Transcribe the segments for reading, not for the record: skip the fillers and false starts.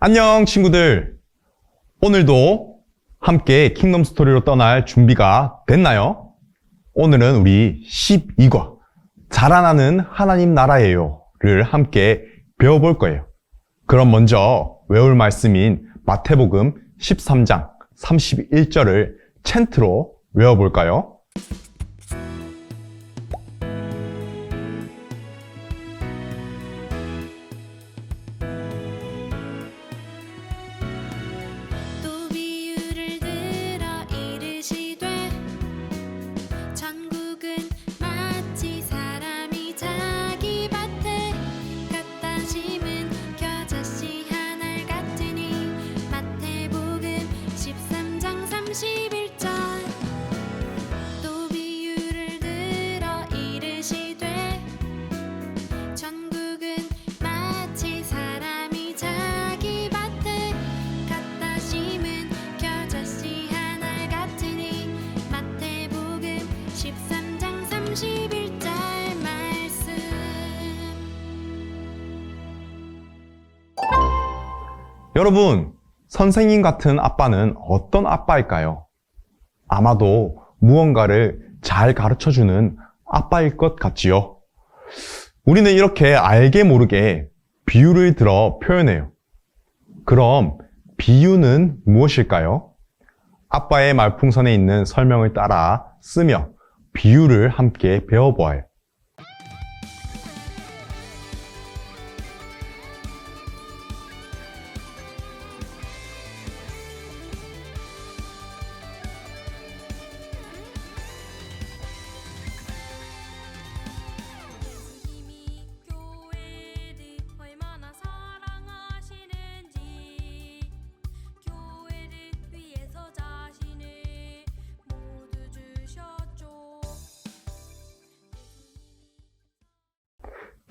안녕 친구들. 오늘도 함께 킹덤 스토리로 떠날 준비가 됐나요? 오늘은 우리 12과 자라나는 하나님 나라예요를 함께 배워볼 거예요. 그럼 먼저 외울 말씀인 마태복음 13장 31절을 챈트로 외워볼까요? 여러분, 선생님 같은 아빠는 어떤 아빠일까요? 아마도 무언가를 잘 가르쳐주는 아빠일 것 같지요? 우리는 이렇게 알게 모르게 비유를 들어 표현해요. 그럼 비유는 무엇일까요? 아빠의 말풍선에 있는 설명을 따라 쓰며 비유를 함께 배워보아요.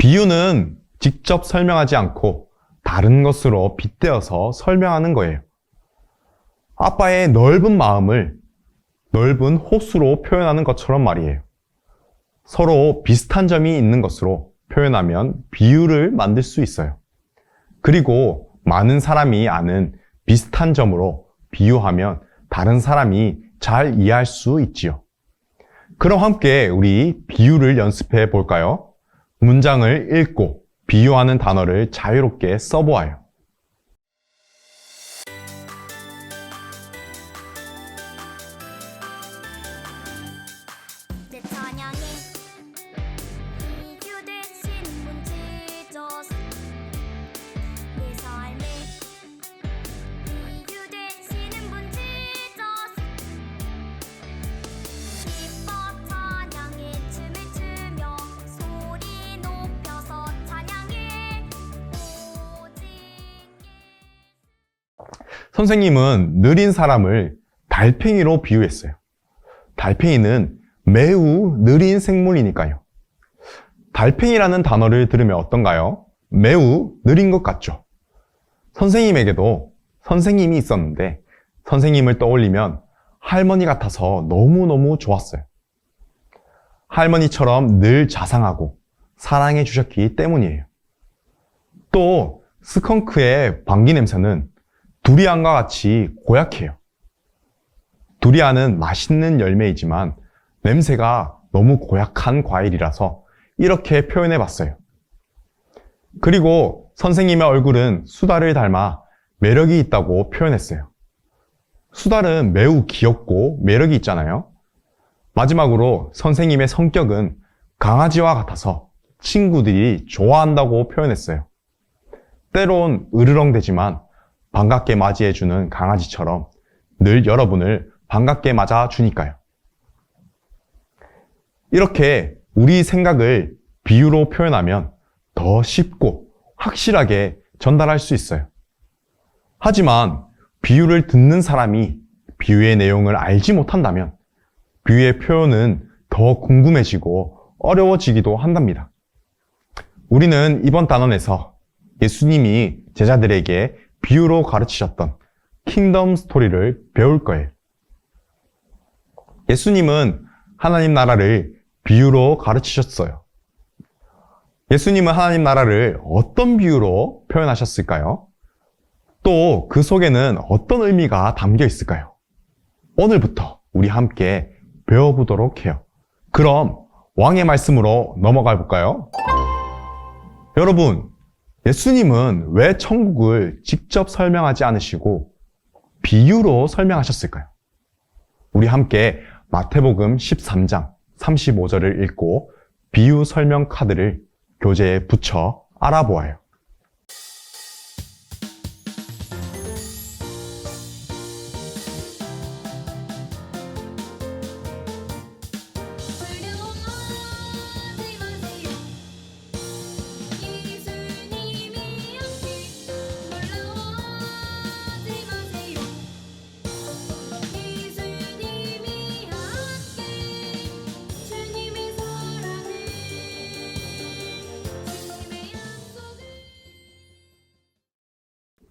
비유는 직접 설명하지 않고 다른 것으로 빗대어서 설명하는 거예요. 아빠의 넓은 마음을 넓은 호수로 표현하는 것처럼 말이에요. 서로 비슷한 점이 있는 것으로 표현하면 비유를 만들 수 있어요. 그리고 많은 사람이 아는 비슷한 점으로 비유하면 다른 사람이 잘 이해할 수 있지요. 그럼 함께 우리 비유를 연습해 볼까요? 문장을 읽고 비유하는 단어를 자유롭게 써보아요. 내 찬양에 비유 대신 분 지저스 내 삶에 비유 되시는 분 지저스 기뻐 찬양에 춤을 추며 소리 높여서 찬양해 오직 선생님은 느린 사람을 달팽이로 비유했어요. 달팽이는 매우 느린 생물이니까요. 달팽이라는 단어를 들으면 어떤가요? 매우 느린 것 같죠? 선생님에게도 선생님이 있었는데 선생님을 떠올리면 할머니 같아서 너무너무 좋았어요. 할머니처럼 늘 자상하고 사랑해 주셨기 때문이에요. 또 스컹크의 방귀 냄새는 두리안과 같이 고약해요. 두리안은 맛있는 열매이지만 냄새가 너무 고약한 과일이라서 이렇게 표현해 봤어요. 그리고 선생님의 얼굴은 수달을 닮아 매력이 있다고 표현했어요. 수달은 매우 귀엽고 매력이 있잖아요. 마지막으로 선생님의 성격은 강아지와 같아서 친구들이 좋아한다고 표현했어요. 때론 으르렁대지만 반갑게 맞이해주는 강아지처럼 늘 여러분을 반갑게 맞아주니까요. 이렇게 우리 생각을 비유로 표현하면 더 쉽고 확실하게 전달할 수 있어요. 하지만 비유를 듣는 사람이 비유의 내용을 알지 못한다면 비유의 표현은 더 궁금해지고 어려워지기도 한답니다. 우리는 이번 단원에서 예수님이 제자들에게 비유로 가르치셨던 킹덤 스토리를 배울 거예요. 예수님은 하나님 나라를 비유로 가르치셨어요. 예수님은 하나님 나라를 어떤 비유로 표현하셨을까요? 또 그 속에는 어떤 의미가 담겨 있을까요? 오늘부터 우리 함께 배워보도록 해요. 그럼 왕의 말씀으로 넘어가 볼까요? 여러분, 예수님은 왜 천국을 직접 설명하지 않으시고 비유로 설명하셨을까요? 우리 함께 마태복음 13장 35절을 읽고 비유 설명 카드를 교재에 붙여 알아보아요.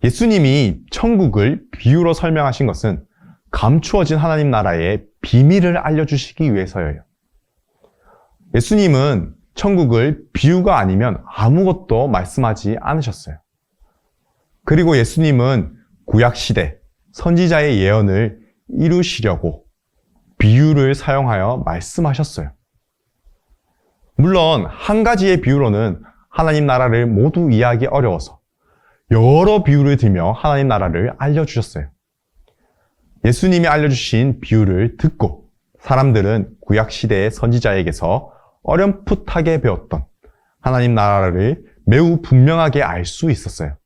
예수님이 천국을 비유로 설명하신 것은 감추어진 하나님 나라의 비밀을 알려주시기 위해서예요. 예수님은 천국을 비유가 아니면 아무것도 말씀하지 않으셨어요. 그리고 예수님은 구약시대 선지자의 예언을 이루시려고 비유를 사용하여 말씀하셨어요. 물론 한 가지의 비유로는 하나님 나라를 모두 이해하기 어려워서 여러 비유를 들며 하나님 나라를 알려주셨어요. 예수님이 알려주신 비유를 듣고 사람들은 구약시대의 선지자에게서 어렴풋하게 배웠던 하나님 나라를 매우 분명하게 알 수 있었어요.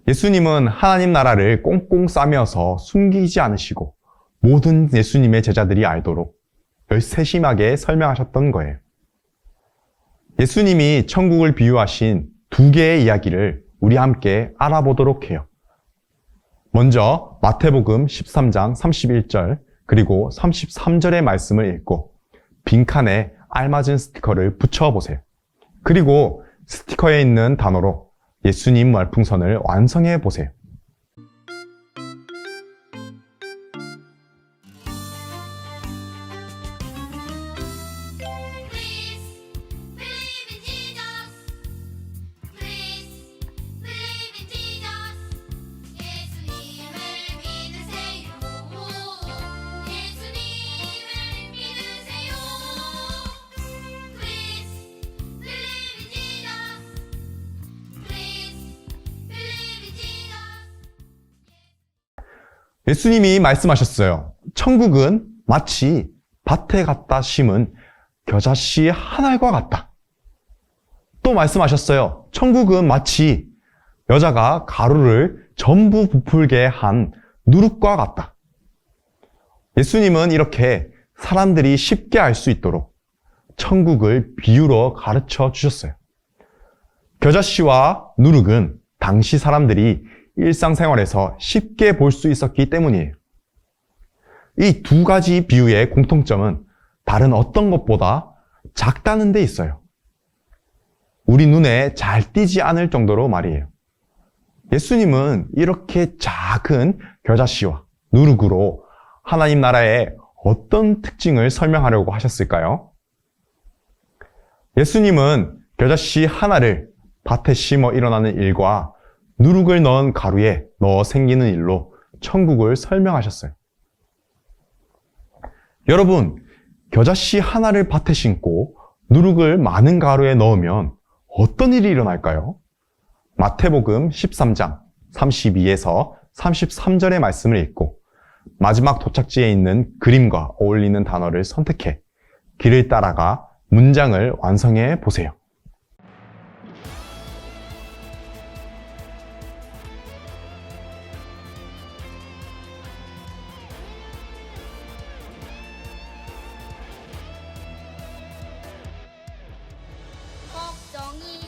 예수님은 하나님 나라를 꽁꽁 싸매어서 숨기지 않으시고 모든 예수님의 제자들이 알도록 열세심하게 설명하셨던 거예요. 예수님이 천국을 비유하신 두 개의 이야기를 우리 함께 알아보도록 해요. 먼저 마태복음 13장 31절 그리고 33절의 말씀을 읽고 빈칸에 알맞은 스티커를 붙여보세요. 그리고 스티커에 있는 단어로 예수님 말풍선을 완성해 보세요. 예수님이 말씀하셨어요. 천국은 마치 밭에 갖다 심은 겨자씨 한 알과 같다. 또 말씀하셨어요. 천국은 마치 여자가 가루를 전부 부풀게 한 누룩과 같다. 예수님은 이렇게 사람들이 쉽게 알 수 있도록 천국을 비유로 가르쳐 주셨어요. 겨자씨와 누룩은 당시 사람들이 일상생활에서 쉽게 볼 수 있었기 때문이에요. 이 두 가지 비유의 공통점은 다른 어떤 것보다 작다는 데 있어요. 우리 눈에 잘 띄지 않을 정도로 말이에요. 예수님은 이렇게 작은 겨자씨와 누룩으로 하나님 나라의 어떤 특징을 설명하려고 하셨을까요? 예수님은 겨자씨 하나를 밭에 심어 일어나는 일과 누룩을 넣은 가루에 넣어 생기는 일로 천국을 설명하셨어요. 여러분, 겨자씨 하나를 밭에 심고 누룩을 많은 가루에 넣으면 어떤 일이 일어날까요? 마태복음 13장 32에서 33절의 말씀을 읽고 마지막 도착지에 있는 그림과 어울리는 단어를 선택해 길을 따라가 문장을 완성해 보세요. 걱정이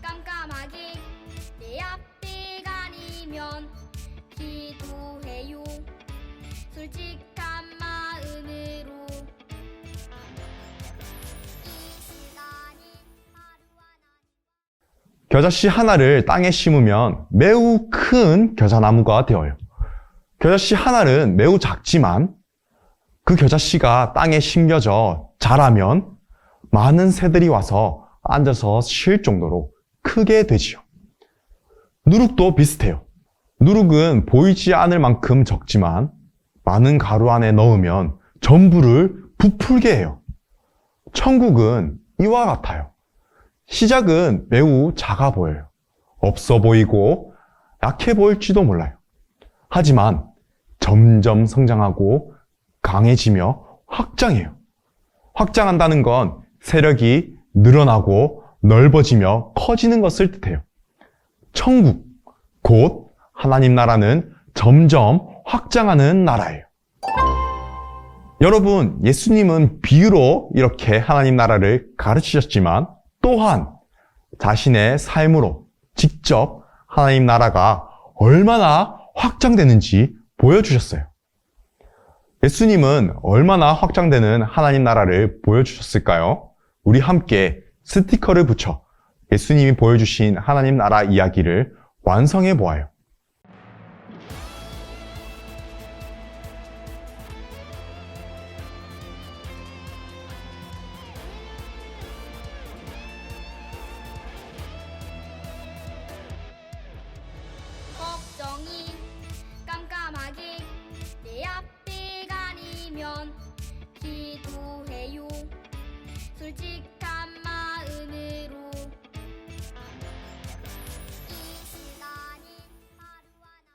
깜깜하게 내 앞을 가리면 기도해요. 솔직한 마음으로 이 시간이 하루하나 겨자씨 하나를 땅에 심으면 매우 큰 겨자나무가 되어요. 겨자씨 하나는 매우 작지만 그 겨자씨가 땅에 심겨져 자라면 많은 새들이 와서 앉아서 쉴 정도로 크게 되지요. 누룩도 비슷해요. 누룩은 보이지 않을 만큼 적지만 많은 가루 안에 넣으면 전부를 부풀게 해요. 천국은 이와 같아요. 시작은 매우 작아 보여요. 없어 보이고 약해 보일지도 몰라요. 하지만 점점 성장하고 강해지며 확장해요. 확장한다는 건 세력이 늘어나고 넓어지며 커지는 것을 뜻해요. 천국, 곧 하나님 나라는 점점 확장하는 나라예요. 여러분, 예수님은 비유로 이렇게 하나님 나라를 가르치셨지만 또한 자신의 삶으로 직접 하나님 나라가 얼마나 확장되는지 보여주셨어요. 예수님은 얼마나 확장되는 하나님 나라를 보여주셨을까요? 우리 함께 스티커를 붙여 예수님이 보여주신 하나님 나라 이야기를 완성해 보아요. 걱정이 깜깜하게 내 앞에 가리면 기도해요. 솔직한 마음으로 이 시간이 하루하나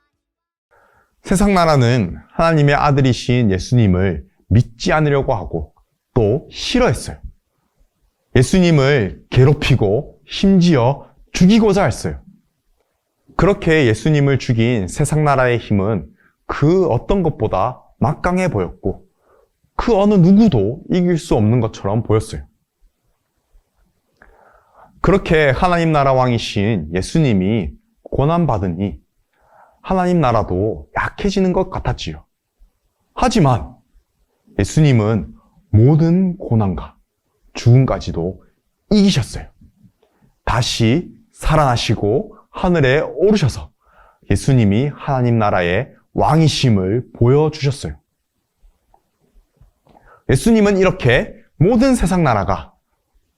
세상 나라는 하나님의 아들이신 예수님을 믿지 않으려고 하고 또 싫어했어요. 예수님을 괴롭히고 심지어 죽이고자 했어요. 그렇게 예수님을 죽인 세상 나라의 힘은 그 어떤 것보다 막강해 보였고 그 어느 누구도 이길 수 없는 것처럼 보였어요. 그렇게 하나님 나라 왕이신 예수님이 고난받으니 하나님 나라도 약해지는 것 같았지요. 하지만 예수님은 모든 고난과 죽음까지도 이기셨어요. 다시 살아나시고 하늘에 오르셔서 예수님이 하나님 나라의 왕이심을 보여주셨어요. 예수님은 이렇게 모든 세상 나라가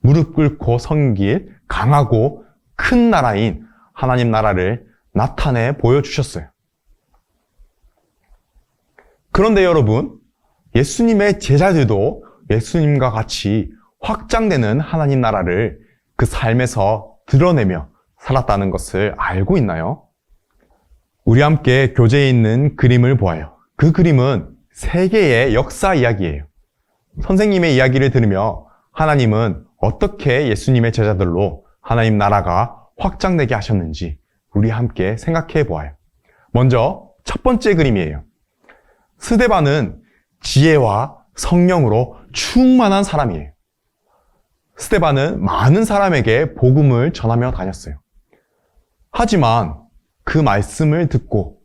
무릎 꿇고 섬길 강하고 큰 나라인 하나님 나라를 나타내 보여주셨어요. 그런데 여러분, 예수님의 제자들도 예수님과 같이 확장되는 하나님 나라를 그 삶에서 드러내며 살았다는 것을 알고 있나요? 우리 함께 교재에 있는 그림을 보아요. 그 그림은 세계의 역사 이야기예요. 선생님의 이야기를 들으며 하나님은 어떻게 예수님의 제자들로 하나님 나라가 확장되게 하셨는지 우리 함께 생각해 보아요. 먼저 첫 번째 그림이에요. 스데반은 지혜와 성령으로 충만한 사람이에요. 스데반은 많은 사람에게 복음을 전하며 다녔어요. 하지만 그 말씀을 듣고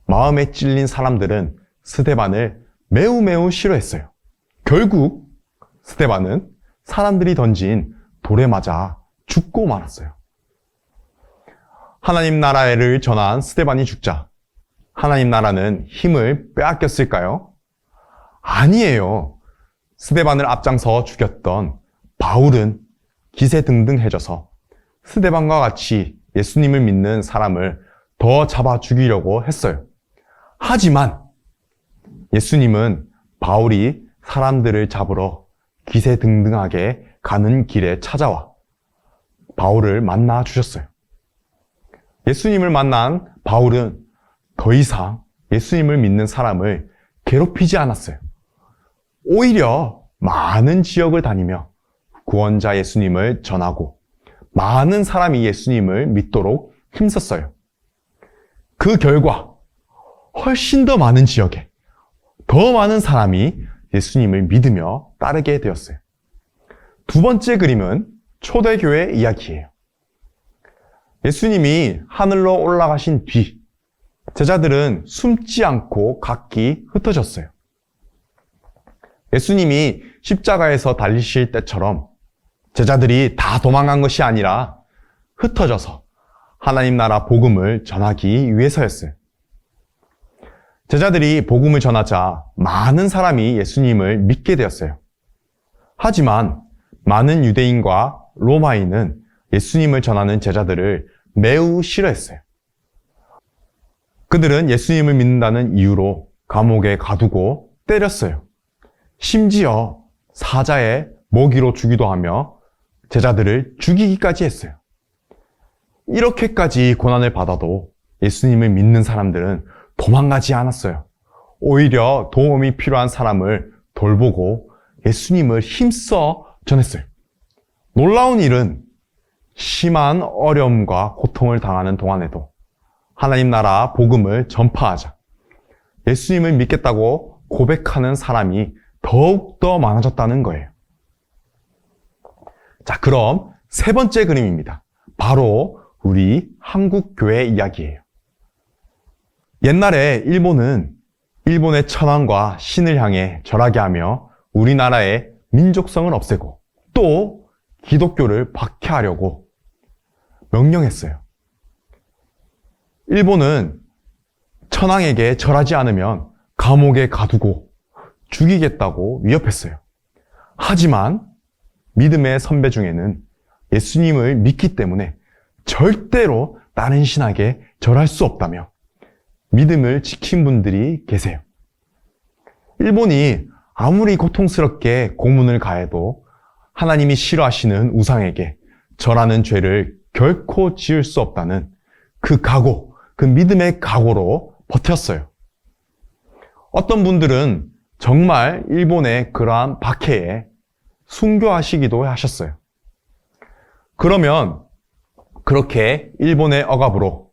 마음에 찔린 사람들은 스데반을 매우 싫어했어요. 결국 스데반은 사람들이 던진 돌에 맞아 죽고 말았어요. 하나님 나라를 전한 스데반이 죽자 하나님 나라는 힘을 빼앗겼을까요? 아니에요. 스데반을 앞장서 죽였던 바울은 기세등등해져서 스데반과 같이 예수님을 믿는 사람을 더 잡아 죽이려고 했어요. 하지만 예수님은 바울이 사람들을 잡으러 기세등등하게 가는 길에 찾아와 바울을 만나 주셨어요. 예수님을 만난 바울은 더 이상 예수님을 믿는 사람을 괴롭히지 않았어요. 오히려 많은 지역을 다니며 구원자 예수님을 전하고 많은 사람이 예수님을 믿도록 힘썼어요. 그 결과 훨씬 더 많은 지역에 더 많은 사람이 예수님을 믿으며 따르게 되었어요. 두 번째 그림은 초대교회 이야기예요. 예수님이 하늘로 올라가신 뒤 제자들은 숨지 않고 각기 흩어졌어요. 예수님이 십자가에서 달리실 때처럼 제자들이 다 도망간 것이 아니라 흩어져서 하나님 나라 복음을 전하기 위해서였어요. 제자들이 복음을 전하자 많은 사람이 예수님을 믿게 되었어요. 하지만 많은 유대인과 로마인은 예수님을 전하는 제자들을 매우 싫어했어요. 그들은 예수님을 믿는다는 이유로 감옥에 가두고 때렸어요. 심지어 사자의 먹이로 주기도 하며 제자들을 죽이기까지 했어요. 이렇게까지 고난을 받아도 예수님을 믿는 사람들은 도망가지 않았어요. 오히려 도움이 필요한 사람을 돌보고 예수님을 힘써 전했어요. 놀라운 일은 심한 어려움과 고통을 당하는 동안에도 하나님 나라 복음을 전파하자 예수님을 믿겠다고 고백하는 사람이 더욱더 많아졌다는 거예요. 자, 그럼 세 번째 그림입니다. 바로 우리 한국교회 이야기예요. 옛날에 일본은 일본의 천황과 신을 향해 절하게 하며 우리나라의 민족성을 없애고 또 기독교를 박해하려고 명령했어요. 일본은 천황에게 절하지 않으면 감옥에 가두고 죽이겠다고 위협했어요. 하지만 믿음의 선배 중에는 예수님을 믿기 때문에 절대로 다른 신에게 절할 수 없다며 믿음을 지킨 분들이 계세요. 일본이 아무리 고통스럽게 고문을 가해도 하나님이 싫어하시는 우상에게 절하는 죄를 결코 지을 수 없다는 그 각오, 그 믿음의 각오로 버텼어요. 어떤 분들은 정말 일본의 그러한 박해에 순교하시기도 하셨어요. 그러면 그렇게 일본의 억압으로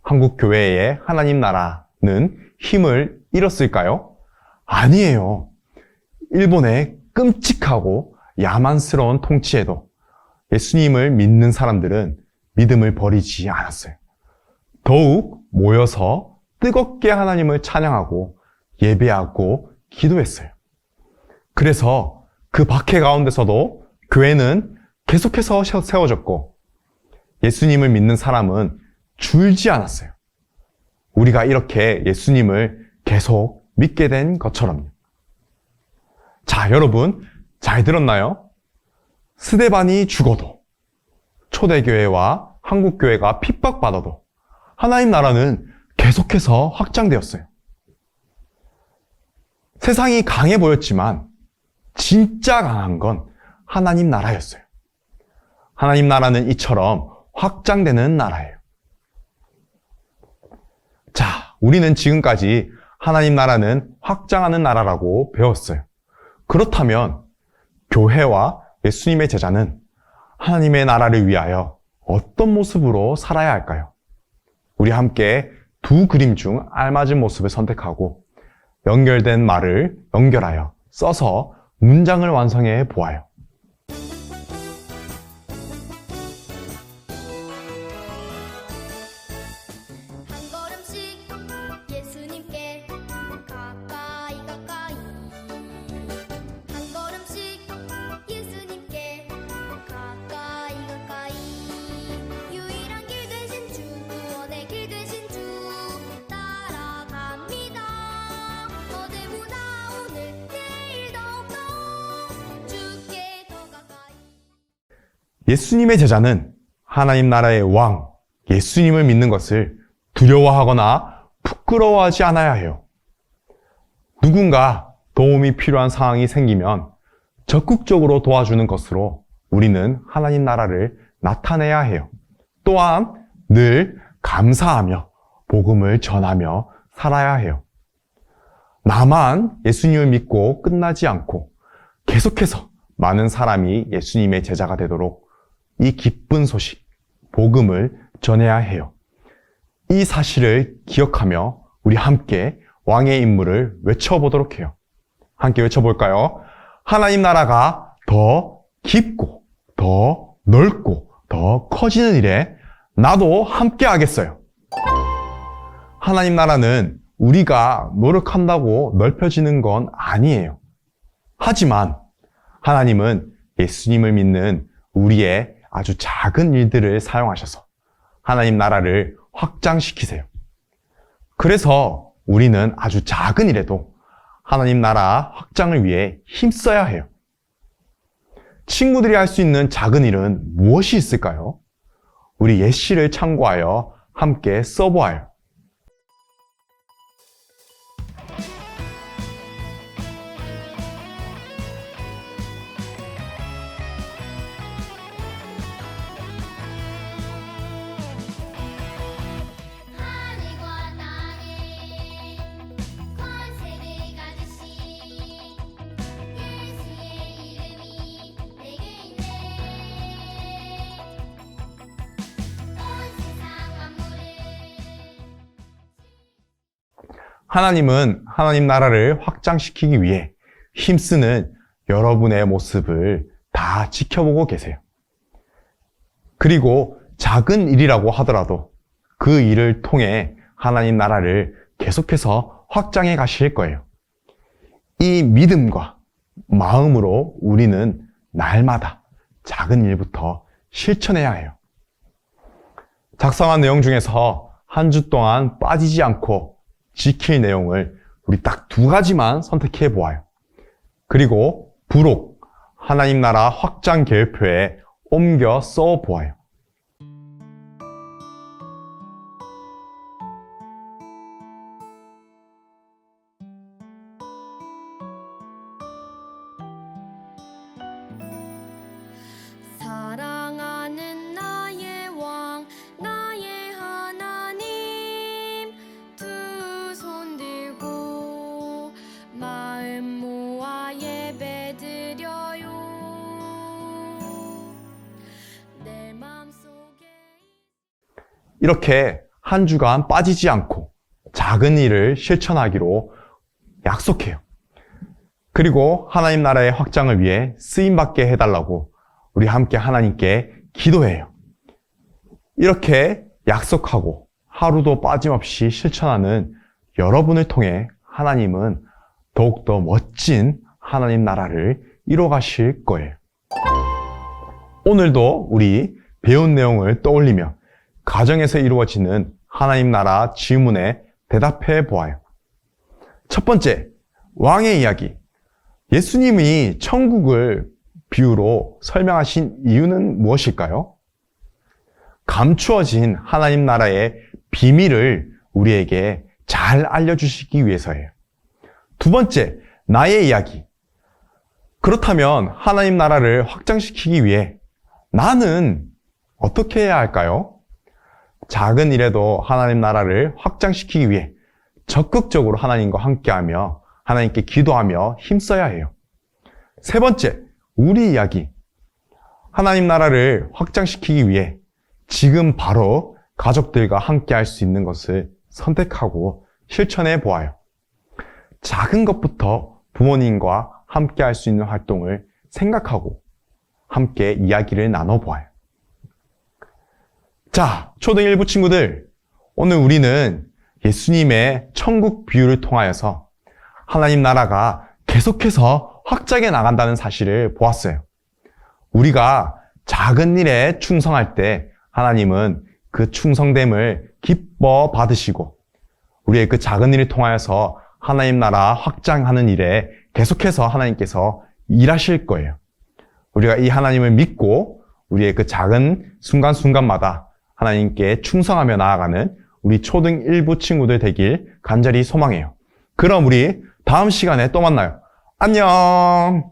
한국 교회의 하나님 나라는 힘을 잃었을까요? 아니에요. 일본의 끔찍하고 야만스러운 통치에도 예수님을 믿는 사람들은 믿음을 버리지 않았어요. 더욱 모여서 뜨겁게 하나님을 찬양하고 예배하고 기도했어요. 그래서 그 박해 가운데서도 교회는 계속해서 세워졌고 예수님을 믿는 사람은 줄지 않았어요. 우리가 이렇게 예수님을 계속 믿게 된 것처럼요. 자, 여러분 잘 들었나요? 스데반이 죽어도 초대교회와 한국교회가 핍박받아도 하나님 나라는 계속해서 확장되었어요. 세상이 강해 보였지만 진짜 강한 건 하나님 나라였어요. 하나님 나라는 이처럼 확장되는 나라예요. 자, 우리는 지금까지 하나님 나라는 확장하는 나라라고 배웠어요. 그렇다면 교회와 예수님의 제자는 하나님의 나라를 위하여 어떤 모습으로 살아야 할까요? 우리 함께 두 그림 중 알맞은 모습을 선택하고 연결된 말을 연결하여 써서 문장을 완성해 보아요. 한 걸음씩 예수님께 가까이 가까이 한 걸음씩 예수님께 가까이 가까이 유일한 길 되신 주 구원의 길 되신 주 따라갑니다. 어제보다 오늘 내일 더욱더 주께 더 가까이 예수님의 제자는 하나님 나라의 왕, 예수님을 믿는 것을 두려워하거나 부끄러워하지 않아야 해요. 누군가 도움이 필요한 상황이 생기면 적극적으로 도와주는 것으로 우리는 하나님 나라를 나타내야 해요. 또한 늘 감사하며 복음을 전하며 살아야 해요. 나만 예수님을 믿고 끝나지 않고 계속해서 많은 사람이 예수님의 제자가 되도록 이 기쁜 소식, 복음을 전해야 해요. 이 사실을 기억하며 우리 함께 왕의 임무를 외쳐보도록 해요. 함께 외쳐볼까요? 하나님 나라가 더 깊고 더 넓고 더 커지는 일에 나도 함께 하겠어요. 하나님 나라는 우리가 노력한다고 넓혀지는 건 아니에요. 하지만 하나님은 예수님을 믿는 우리의 아주 작은 일들을 사용하셔서 하나님 나라를 확장시키세요. 그래서 우리는 아주 작은 일에도 하나님 나라 확장을 위해 힘써야 해요. 친구들이 할 수 있는 작은 일은 무엇이 있을까요? 우리 예시를 참고하여 함께 써보아요. 하나님은 하나님 나라를 확장시키기 위해 힘쓰는 여러분의 모습을 다 지켜보고 계세요. 그리고 작은 일이라고 하더라도 그 일을 통해 하나님 나라를 계속해서 확장해 가실 거예요. 이 믿음과 마음으로 우리는 날마다 작은 일부터 실천해야 해요. 작성한 내용 중에서 한 주 동안 빠지지 않고 지킬 내용을 우리 딱 2가지만 선택해 보아요. 그리고 부록 하나님 나라 확장 계획표에 옮겨 써 보아요. 사랑하는 나의 왕 나의 하나님 두 손 들고 마음 모아 예배드려요 내 마음속에 이렇게 한 주간 빠지지 않고 작은 일을 실천하기로 약속해요. 그리고 하나님 나라의 확장을 위해 쓰임받게 해달라고 우리 함께 하나님께 기도해요. 이렇게 약속하고 하루도 빠짐없이 실천하는 여러분을 통해 하나님은 더욱더 멋진 하나님 나라를 이뤄가실 거예요. 오늘도 우리 배운 내용을 떠올리며 가정에서 이루어지는 하나님 나라 질문에 대답해 보아요. 첫 번째, 왕의 이야기. 예수님이 천국을 비유로 설명하신 이유는 무엇일까요? 감추어진 하나님 나라의 비밀을 우리에게 잘 알려주시기 위해서예요. 두 번째, 나의 이야기. 그렇다면 하나님 나라를 확장시키기 위해 나는 어떻게 해야 할까요? 작은 일에도 하나님 나라를 확장시키기 위해 적극적으로 하나님과 함께하며 하나님께 기도하며 힘써야 해요. 세 번째, 우리 이야기. 하나님 나라를 확장시키기 위해 지금 바로 가족들과 함께 할 수 있는 것을 선택하고 실천해 보아요. 작은 것부터 부모님과 함께 할 수 있는 활동을 생각하고 함께 이야기를 나눠 보아요. 자, 초등 1부 친구들, 오늘 우리는 예수님의 천국 비유를 통하여서 하나님 나라가 계속해서 확장해 나간다는 사실을 보았어요. 우리가 작은 일에 충성할 때 하나님은 그 충성됨을 기뻐 받으시고 우리의 그 작은 일을 통하여서 하나님 나라 확장하는 일에 계속해서 하나님께서 일하실 거예요. 우리가 이 하나님을 믿고 우리의 그 작은 순간순간마다 하나님께 충성하며 나아가는 우리 초등 1부 친구들 되길 간절히 소망해요. 그럼 우리 다음 시간에 또 만나요. 안녕!